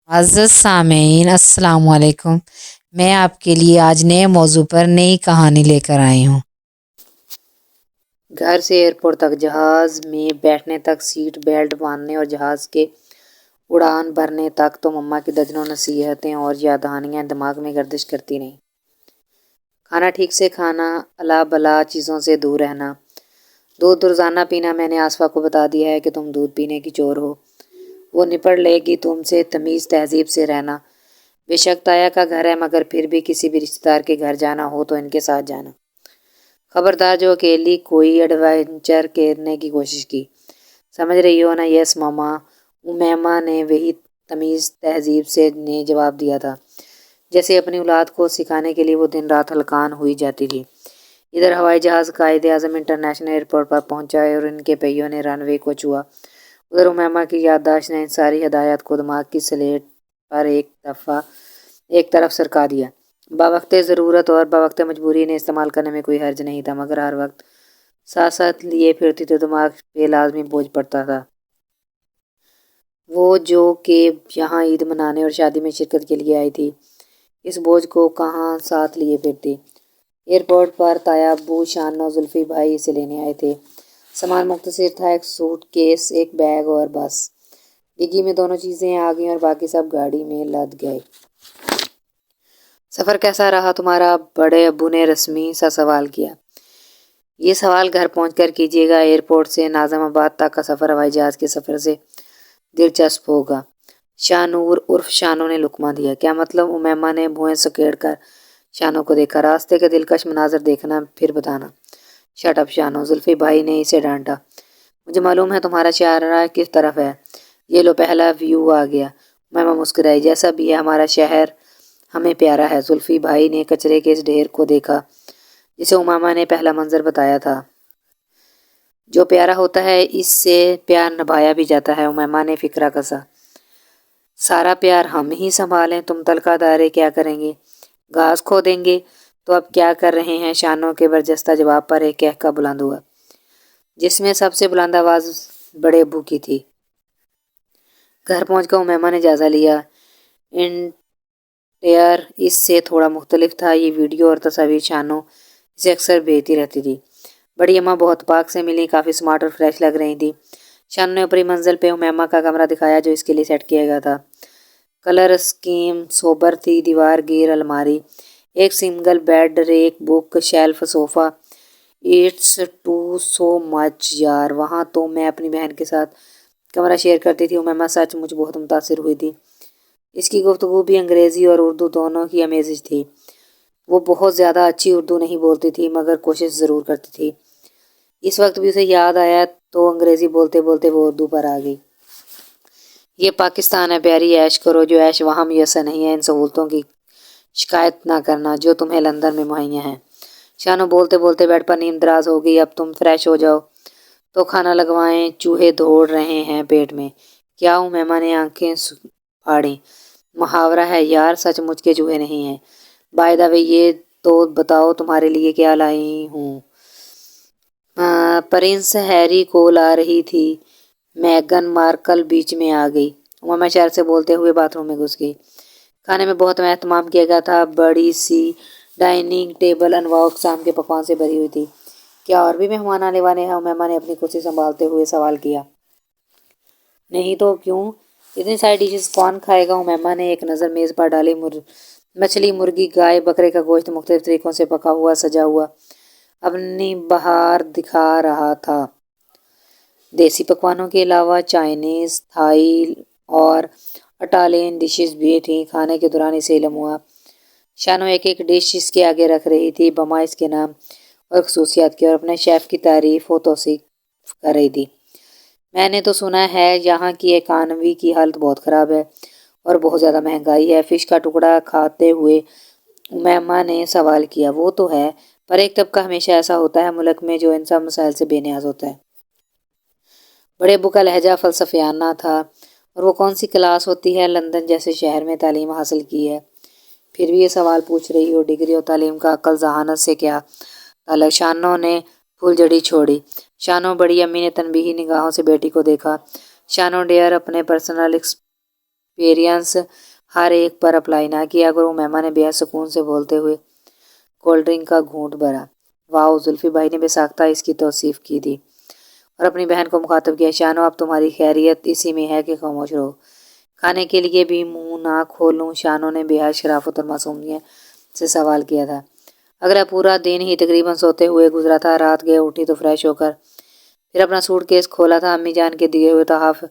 मुअज़्ज़ज़ सामीन अस्सलाम वालेकुम। मैं आपके लिए आज नए मौजू पर नई कहानी लेकर आई हूँ। घर से एयरपोर्ट तक, जहाज़ में बैठने तक, सीट बेल्ट बांधने और जहाज़ के उड़ान भरने तक तो मम्मा की दर्जनों नसीहतें और यादहानियाँ दिमाग में गर्दिश करती रहीं। खाना ठीक से खाना, अला बला चीज़ों से दूर रहना, दूध रोज़ाना पीना। मैंने आसफा को बता दिया है कि तुम दूध पीने की चोर हो, वो निपट लेगी तुमसे। तमीज़ तहजीब से रहना। बेशक ताया का घर है, मगर फिर भी किसी भी रिश्तेदार के घर जाना हो तो इनके साथ जाना। खबरदार जो अकेली कोई एडवेंचर करने की कोशिश की। समझ रही हो ना? यस मामा, उमैमा ने वही तमीज़ तहजीब से ने जवाब दिया था जैसे अपनी औलाद को सिखाने के लिए वो दिन रात हलकान हुई जाती थी। इधर हवाई जहाज़ कायदे आज़म इंटरनेशनल एयरपोर्ट पर पहुंचा और इनके पहियों ने रनवे को छुआ। उधर उमैमा की याददाश्त ने इन सारी हदायत को दिमाग की स्लेट पर एक तरफ सरका दिया। बवक्त ज़रूरत और बवक्त मजबूरी ने इस्तेमाल करने में कोई हर्ज नहीं था, मगर हर वक्त साथ साथ लिए फिरती तो दिमाग पे लाजमी बोझ पड़ता था। वो जो कि यहाँ ईद मनाने और शादी में शिरकत के लिए आई थी, इस बोझ को कहाँ साथ लिए फिरती। एयरपोर्ट पर ताया, अब्बू, शानो, जुल्फी भाई इसे लेने आए थे। सामान मुख्तसर था, एक सूटकेस, एक बैग और बस। डिग्गी में दोनों चीज़ें आ गईं और बाकी सब गाड़ी में लद गए। सफ़र कैसा रहा तुम्हारा? बड़े अब्बू ने रस्मी सा सवाल किया। ये सवाल घर पहुंचकर कीजिएगा। एयरपोर्ट से नाज़िमाबाद तक का सफ़र हवाई जहाज़ के सफ़र से दिलचस्प होगा। शानूर उर्फ शानो ने लुकमा दिया। क्या मतलब? उमैमा ने भुएं सकेड़ कर शानो को देखा। रास्ते के दिलकश मनाजर देखना, फिर बताना। शट अप शानो, जुल्फी भाई ने इसे डांटा। मुझे मालूम है तुम्हारा चारा किस तरफ है। ये लो पहला व्यू आ गया। उमैमा मुस्कुराई। जैसा भी है, हमारा शहर हमें प्यारा है। जुल्फी भाई ने कचरे के इस ढेर को देखा जिसे उमामा ने पहला मंजर बताया था। जो प्यारा होता है, इससे प्यार निभाया भी जाता है। उमैमा ने फिक्रा कसा। सारा प्यार हम ही संभालें? तुम तलखादारे क्या करेंगे? घास खो देंगे। तो अब क्या कर रहे हैं? शानो के बरजस्ता जवाब पर एक कहका बुलंद हुआ, जिसमें सबसे बुलंद आवाज़ बड़े अब्बू की थी। घर पहुंचकर उमैमा ने जायज़ा लिया। इंटेयर इससे थोड़ा मुख्तलिफ था। ये वीडियो और तस्वीर शानो इसे अक्सर भेजती रहती थी। बड़ी अम्मा बहुत पाक से मिली, काफ़ी स्मार्ट और फ्रेश लग रही थी। शानो ने ऊपरी मंजिल पे उमैमा का कमरा दिखाया जो इसके लिए सेट किया गया था। कलर स्कीम सोबर थी। दीवार गिर अलमारी, एक single bed, rack, book shelf, sofa. It's too so much यार। वहाँ तो मैं अपनी बहन के साथ कमरा शेयर करती थी। उमैमा सचमुच बहुत मुतासिर हुई थी। इसकी गुफ्तगू भी अंग्रेज़ी और उर्दू दोनों की अमेज़िश थी। वो बहुत ज़्यादा अच्छी उर्दू नहीं बोलती थी, मगर कोशिश ज़रूर करती थी। इस वक्त भी उसे याद आया तो अंग्रेज़ी बोलते बोलते वो उर्दू पर आ गई। ये पाकिस्तान है प्यारी, ऐश करो। जो ऐश वहाँ मुयसर नहीं है। इन सहूलतों की शिकायत ना करना जो तुम्हें लंदन में मुहैया हैं। शानो बोलते बोलते बेड पर नींद दराज हो गई। अब तुम फ्रेश हो जाओ तो खाना लगवाएं, चूहे दौड़ रहे हैं पेट में। क्या? उमैमा ने आंखें फाड़ी। मुहावरा है यार, सचमुच के चूहे नहीं हैं। बाय द वे, ये तो बताओ तुम्हारे लिए क्या लाई हूँ। प्रिंस हैरी को ला रही थी। मैगन मार्कल बीच में आ गई। उमैमा शहर से बोलते हुए बाथरूम में घुस गई। खाने में बहुत एहतमाम किया गया था। बड़ी सी डाइनिंग टेबल अनवाऊ अक़साम के पकवान से भरी हुई थी। क्या और भी मेहमान आने वाले हैं? उमैमा ने अपनी कुर्सी संभालते हुए सवाल किया। नहीं तो क्यों, इतनी सारी डिशेस कौन खाएगा? उमैमा ने एक नज़र मेज़ पर डाली। मछली, मुर्गी, गाय, बकरे का गोश्त मुख्तलिफ तरीकों से पका हुआ सजा हुआ अपनी बहार दिखा रहा था। देसी पकवानों के अलावा चाइनीज़, थाई और इटालियन डिशेस भी थीं। खाने के दौरान इसे इल्म हुआ। शानो एक एक डिश इसके आगे रख रही थी, बमा इसके नाम और खसूसियात की, और अपने शेफ़ की तारीफ व तौसीफ कर रही थी। मैंने तो सुना है यहाँ की इकानमी की हालत बहुत ख़राब है और बहुत ज़्यादा महंगाई है। फ़िश का टुकड़ा खाते हुए उमैमा ने सवाल किया। वो तो है, पर एक तबका हमेशा ऐसा होता है मुल्क में जो इन सब मसाइल से बेनियाज होता है। बड़े अब्बू का लहजा फ़लसफ़ियाना था। और वो कौन सी क्लास होती है, लंदन जैसे शहर में तालीम हासिल की है, फिर भी ये सवाल पूछ रही हो। डिग्री और तालीम का अक्ल जहानत से क्या ताल्लुक? शानो ने फुलझड़ी छोड़ी। शानो, बड़ी अम्मी ने तनबीही निगाहों से बेटी को देखा। शानो डेयर अपने पर्सनल एक्सपीरियंस हर एक पर अप्लाई ना किया करो। उमैमा ने बेहद सुकून से बोलते हुए कोल्ड ड्रिंक का घूंट भरा। वाह, जुल्फी भाई ने बेसाख्ता इसकी तौसीफ की थी और अपनी बहन को मुखातब किया, शानो अब तुम्हारी खैरियत इसी में है कि खामोश रहो, खाने के लिए भी मुंह ना खोलूं? शानो ने बेहद शराफत और मासूमियत से सवाल किया था। अगला पूरा दिन ही तकरीबन सोते हुए गुजरा था। रात गए उठी तो फ्रेश होकर फिर अपना सूटकेस खोला था। अम्मी जान के दिए हुए तोहफ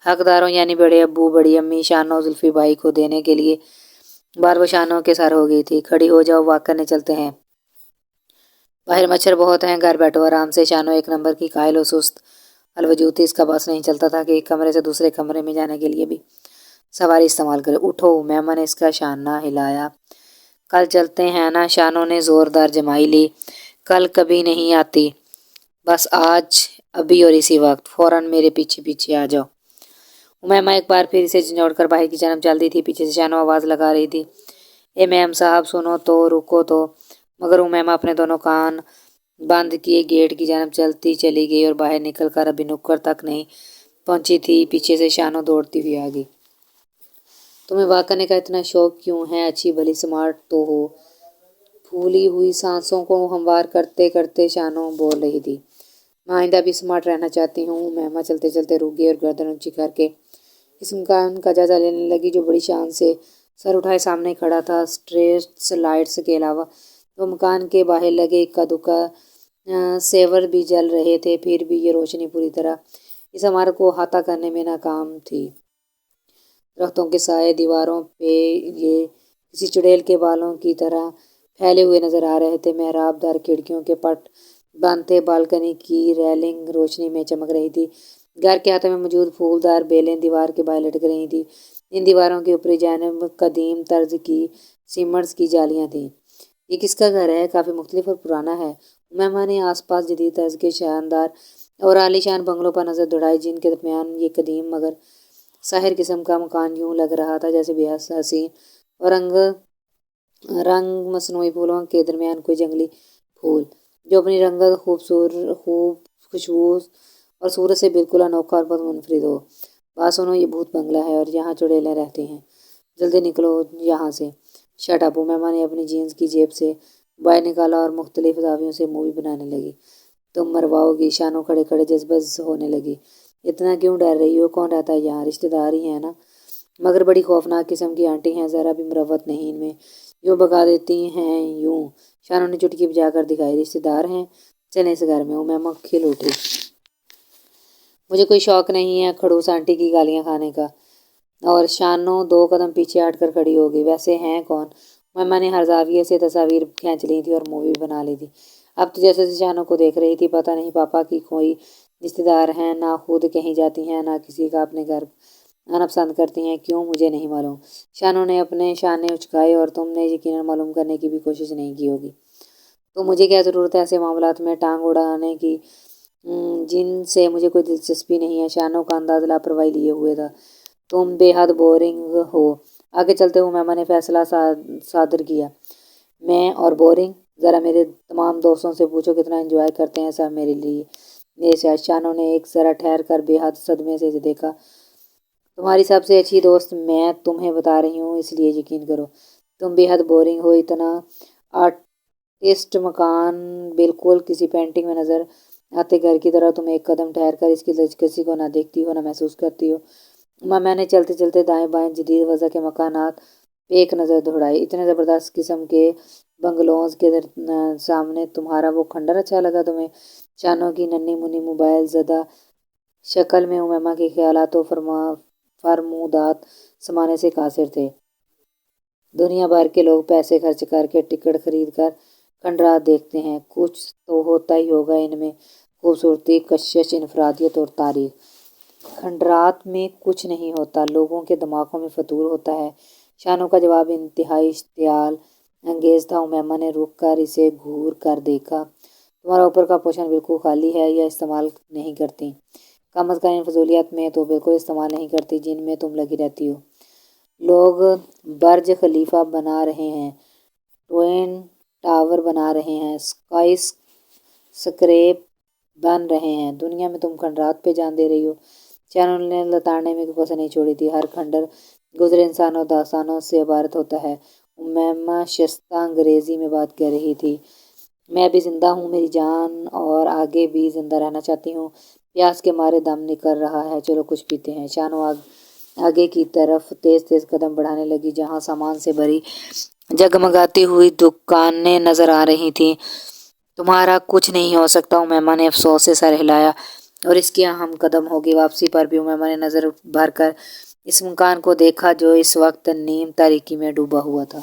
हकदारों यानी बड़े अब्बू, बड़ी अम्मी, शानो, जुल्फी भाई को देने के लिए बार वो शानो के सर हो गई थी। खड़ी हो जाओ, वॉक करने चलते हैं, बाहर मच्छर बहुत हैं, घर बैठो आराम से। शानो एक नंबर की कायल और सुस्त अलवजूद थी। इसका बस नहीं चलता था कि एक कमरे से दूसरे कमरे में जाने के लिए भी सवारी इस्तेमाल करे। उठो, मेहमान ने इसका शाना हिलाया। कल चलते हैं ना? शानो ने जोरदार जमाई ली। कल कभी नहीं आती, बस आज, अभी और इसी वक्त, फौरन मेरे पीछे पीछे आ जाओ। उमैमा एक बार फिर इसे झंझोड़कर बाहर की जानब चल दी थी। पीछे से शानो आवाज़ लगा रही थी, ए मैम साहब, सुनो तो, रुको तो। मगर उमैमा अपने दोनों कान बंद किए गेट की जानब चलती चली गई और बाहर निकलकर अभी नुक्कड़ तक नहीं पहुंची थी, पीछे से शानो दौड़ती हुई आ गई। तुम्हें वॉक करने का इतना शौक क्यों है? अच्छी भली स्मार्ट तो हो। फूली हुई सांसों को हमवार करते करते शानो बोल रही थी। मैं आइंदा भी स्मार्ट रहना चाहती हूँ। उमैमा चलते चलते रुक गई और गर्दन ऊंची करके इस मकान का जायजा लेने लगी जो बड़ी शान से सर उठाए सामने खड़ा था। स्ट्रीट लाइट्स के अलावा वो मकान के बाहर लगे इक्का दुक्का सेवर भी जल रहे थे। फिर भी ये रोशनी पूरी तरह इस इमारत को अहाता करने में नाकाम थी। दरख्तों के साए दीवारों पे ये किसी चुड़ैल के बालों की तरह फैले हुए नजर आ रहे थे। मेहराबदार खिड़कियों के पट बंद थे। बालकनी की रेलिंग रोशनी में चमक रही थी। घर के हाथों में मौजूद फूलदार बेलें दीवार के बाहर लटक रही थी। इन दीवारों के ऊपरी जानब कदीम तर्ज की सीमेंट्स की जालियां थीं। ये किसका घर है? काफ़ी मुख्तलिफ और पुराना है। उमैमा ने आसपास जदीद तर्ज के शानदार और आलीशान बंगलों पर नजर दौड़ाई, जिनके दरमियान ये कदीम मगर साहिर किस्म का मकान यूं लग रहा था जैसे बेहद हसीन और रंग मसनूई फूलों के दरमियान कोई जंगली फूल जो अपनी रंगत खूब खुशबू और सूरत से बिल्कुल अनोखा और बदमुनफरिद हो। बात सुनो, ये भूत बंगला है और यहाँ चुड़ैलें रहती हैं। जल्दी निकलो यहाँ से। Shut up. उमैमा ने अपनी जीन्स की जेब से मोबाइल निकाला और मुख्तलिफ जावियों से मूवी बनाने लगी। तुम मरवाओगी? शानो खड़े खड़े जज्बज होने लगी। इतना क्यों डर रही हो? कौन रहता है यहाँ? रिश्तेदार ही है ना, मगर बड़ी खौफनाक किस्म की आंटी हैं, ज़रा भी मरवत नहीं इनमें, यूँ भगा देती हैं यूँ। शानो ने चुटकी बजाकर दिखाई। रिश्तेदार हैं? चलें इस घर में। उमैमा खिल उठी। मुझे कोई शौक नहीं है खड़ूस आंटी की गालियाँ खाने का। और शानो 2 कदम पीछे हटकर खड़ी हो गई। वैसे हैं कौन? उमैमा ने हर जाविये से तस्वीर खींच ली थी और मूवी बना ली थी। अब तो जैसे शानो को देख रही थी। पता नहीं पापा की कोई रिश्तेदार हैं, ना खुद कहीं जाती हैं, ना किसी का अपने घर आना पसंद करती हैं। क्यों? मुझे नहीं मालूम। शानो ने अपने शाने उचकाए। और तुमने यकीनन मालूम करने की भी कोशिश नहीं की होगी। तो मुझे क्या ज़रूरत है ऐसे मामलात में टांग उड़ाने की, जिनसे मुझे कोई दिलचस्पी नहीं है। शानो का अंदाज लापरवाही लिए हुए था। तुम बेहद बोरिंग हो। आगे चलते हुए उमैमा ने फैसला सादर किया। मैं और बोरिंग? ज़रा मेरे तमाम दोस्तों से पूछो कितना एंजॉय करते हैं सब मेरे साथ। शानो ने एक ज़रा ठहर कर बेहद सदमे से देखा। तुम्हारी सबसे अच्छी दोस्त मैं तुम्हें बता रही हूँ, इसलिए यकीन करो। तुम बेहद बोरिंग हो। इतना आर्टिस्ट मकान बिल्कुल किसी पेंटिंग में नज़र आते घर की तरह। तुम एक कदम ठहर कर इसकी दिलचस्पी को ना देखती हो, ना महसूस करती हो। मैंने चलते चलते दाएं बाएं जदीद वज़ा के मकानात पे एक नज़र दौड़ाई। इतने ज़बरदस्त किस्म के बंगलोज के सामने तुम्हारा वो खंडर अच्छा लगा तुम्हें? शानो की नन्ही मुन्नी मोबाइल ज़दा शक्ल में उमैमा के ख्यालात तो फरमूदात समाने से कासिर थे। दुनिया भर के लोग पैसे खर्च करके टिकट खरीद कर खंडरात देखते हैं। कुछ तो होता ही होगा इनमें, खूबसूरती, कशिश, इनफरादियत और तारीख। खंडरात में कुछ नहीं होता, लोगों के दिमागों में फतूर होता है। शानो का जवाब इंतहाई इश्तियाल अंगेज था। उमैमा ने रुक कर इसे घूर कर देखा। तुम्हारा ऊपर का पोषण बिल्कुल खाली है या इस्तेमाल नहीं करती? कम अज़ कम इन फजूलियत में तो बिल्कुल इस्तेमाल नहीं करती जिनमें तुम लगी रहती हो। लोग बर्ज खलीफा बना रहे हैं, ट्विन टावर बना रहे हैं, स्काई स्क्रैप बन रहे हैं। दुनिया में तुम खंडरात पे जान दे रही हो। शानो ने लताड़ने में कोई कसर नहीं छोड़ी थी। हर खंडर گزرے انسانوں داستانوں سے عبارت ہوتا ہے۔ امیمہ شائستہ انگریزی میں بات کر رہی تھی۔ میں بھی زندہ ہوں میری جان، اور آگے بھی زندہ رہنا چاہتی ہوں۔ پیاس کے مارے دم نکل رہا ہے، چلو کچھ پیتے ہیں۔ شانو آگے کی طرف تیز تیز قدم بڑھانے لگی، جہاں سامان سے بھری جگمگاتی ہوئی دکانیں نظر آ رہی تھیں۔ تمہارا کچھ نہیں ہو سکتا، امیمہ نے افسوس سے سر ہلایا، اور اس کی اہم قدم ہوگی۔ واپسی پر بھی امیمہ نے نظر بھر کر اس مکان کو دیکھا جو اس وقت نیم تاریکی میں ڈوبا ہوا تھا۔